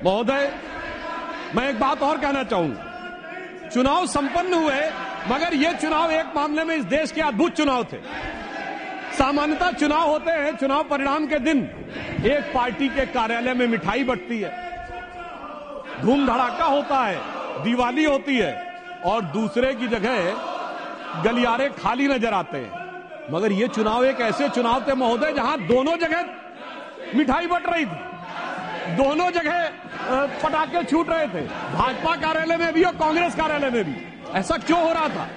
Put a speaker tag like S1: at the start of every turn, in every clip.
S1: महोदय, मैं एक बात और कहना चाहूंगा। चुनाव संपन्न हुए, मगर ये चुनाव एक मामले में इस देश के अद्भुत चुनाव थे। सामान्यतः चुनाव होते हैं, चुनाव परिणाम के दिन एक पार्टी के कार्यालय में मिठाई बंटती है, धूम धड़ाका होता है, दिवाली होती है, और दूसरे की जगह गलियारे खाली नजर आते हैं। मगर ये चुनाव एक ऐसे चुनाव थे महोदय जहां दोनों जगह मिठाई बंट रही थी, दोनों जगह पटाखे छूट रहे थे, भाजपा कार्यालय में भी और कांग्रेस कार्यालय में भी। ऐसा क्यों हो रहा था?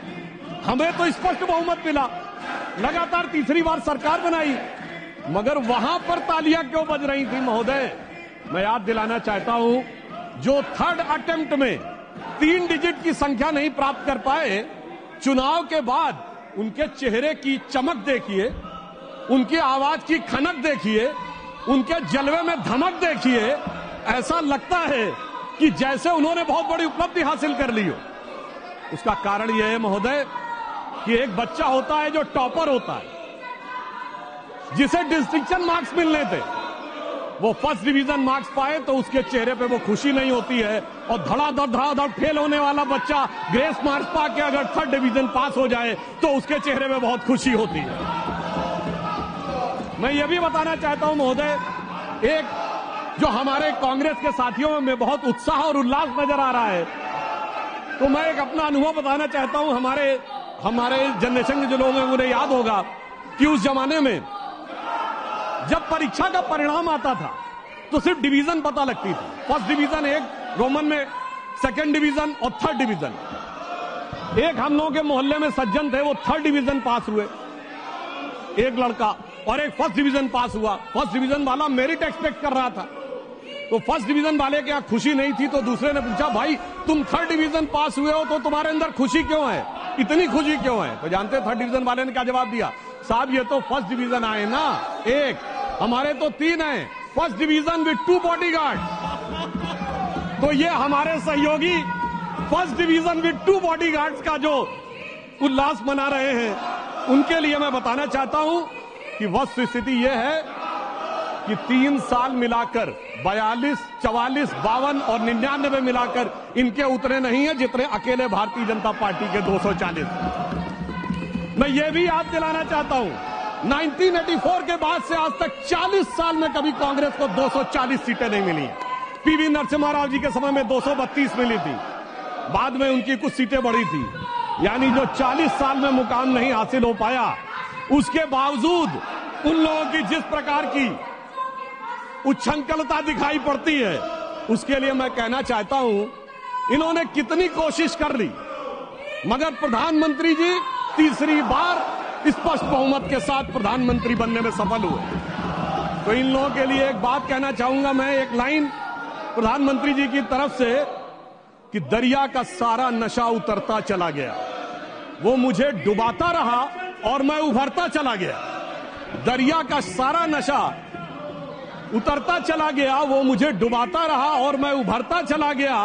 S1: हमें तो स्पष्ट बहुमत मिला, लगातार तीसरी बार सरकार बनाई, मगर वहां पर तालियां क्यों बज रही थी महोदय? मैं याद दिलाना चाहता हूं, जो थर्ड अटेम्प्ट में 3 डिजिट की संख्या नहीं प्राप्त कर पाए, चुनाव के बाद उनके चेहरे की चमक देखिए, उनकी आवाज की खनक देखिए, उनके जलवे में धमक देखिए। ऐसा लगता है कि जैसे उन्होंने बहुत बड़ी उपलब्धि हासिल कर ली हो। उसका कारण यह है महोदय कि एक बच्चा होता है जो टॉपर होता है, जिसे डिस्टिंक्शन मार्क्स मिलने थे, वो फर्स्ट डिवीजन मार्क्स पाए तो उसके चेहरे पे वो खुशी नहीं होती है, और धड़ाधड़ फेल होने वाला बच्चा ग्रेस मार्क्स पा के अगर थर्ड डिवीजन पास हो जाए तो उसके चेहरे पे बहुत खुशी होती है। मैं ये भी बताना चाहता हूं महोदय, एक जो हमारे कांग्रेस के साथियों में बहुत उत्साह और उल्लास नजर आ रहा है, तो मैं एक अपना अनुभव बताना चाहता हूं। हमारे जनरेशन के जो लोग हैं उन्हें याद होगा कि उस जमाने में जब परीक्षा का परिणाम आता था तो सिर्फ डिवीजन पता लगती थी, फर्स्ट डिवीजन एक, रोमन में सेकंड डिवीजन और थर्ड डिवीजन। एक हम लोगों के मोहल्ले में सज्जन थे, वो थर्ड डिवीजन पास हुए, एक लड़का, और एक फर्स्ट डिवीजन पास हुआ। फर्स्ट डिवीजन वाला मेरिट एक्सपेक्ट कर रहा था, तो फर्स्ट डिवीजन वाले के यहां खुशी नहीं थी, तो दूसरे ने पूछा, भाई तुम थर्ड डिवीजन पास हुए हो तो तुम्हारे अंदर खुशी क्यों है, इतनी खुशी क्यों है? तो जानते थर्ड डिवीजन वाले ने क्या जवाब दिया? साहब ये तो फर्स्ट डिवीजन आए ना, एक, हमारे तो 3 हैं, फर्स्ट डिवीजन विद 2 बॉडीगार्ड। तो ये हमारे सहयोगी फर्स्ट डिवीजन विद 2 बॉडीगार्ड्स का जो उल्लास मना रहे हैं, उनके लिए मैं बताना चाहता हूं कि वस्तु स्थिति यह है कि 3 साल मिलाकर 42, 44, 52 और 99 मिलाकर इनके उतने नहीं है जितने अकेले भारतीय जनता पार्टी के 240। मैं ये भी याद दिलाना चाहता हूं, 1984 के बाद से आज तक 40 साल में कभी कांग्रेस को 240 सीटें नहीं मिली। पीवी नरसिम्हा राव जी के समय में 232 मिली थी, बाद में उनकी कुछ सीटें बढ़ी थी, यानी जो 40 साल में मुकाम नहीं हासिल हो पाया, उसके बावजूद उन लोगों की जिस प्रकार की उच्छृंखलता दिखाई पड़ती है, उसके लिए मैं कहना चाहता हूं, इन्होंने कितनी कोशिश कर ली, मगर प्रधानमंत्री जी तीसरी बार स्पष्ट बहुमत के साथ प्रधानमंत्री बनने में सफल हुए। तो इन लोगों के लिए एक बात कहना चाहूंगा मैं, एक लाइन प्रधानमंत्री जी की तरफ से, कि दरिया का सारा नशा उतरता चला गया, वो मुझे डुबाता रहा और मैं उभरता चला गया। दरिया का सारा नशा उतरता चला गया, वो मुझे डुबाता रहा और मैं उभरता चला गया।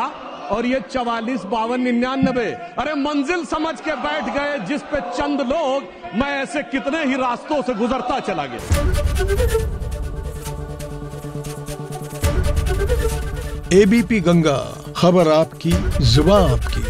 S1: और ये 44, 52, 99, अरे मंजिल समझ के बैठ गए जिस पे चंद लोग, मैं ऐसे कितने ही रास्तों से गुजरता चला गया।
S2: एबीपी गंगा, खबर आपकी, जुबान आपकी।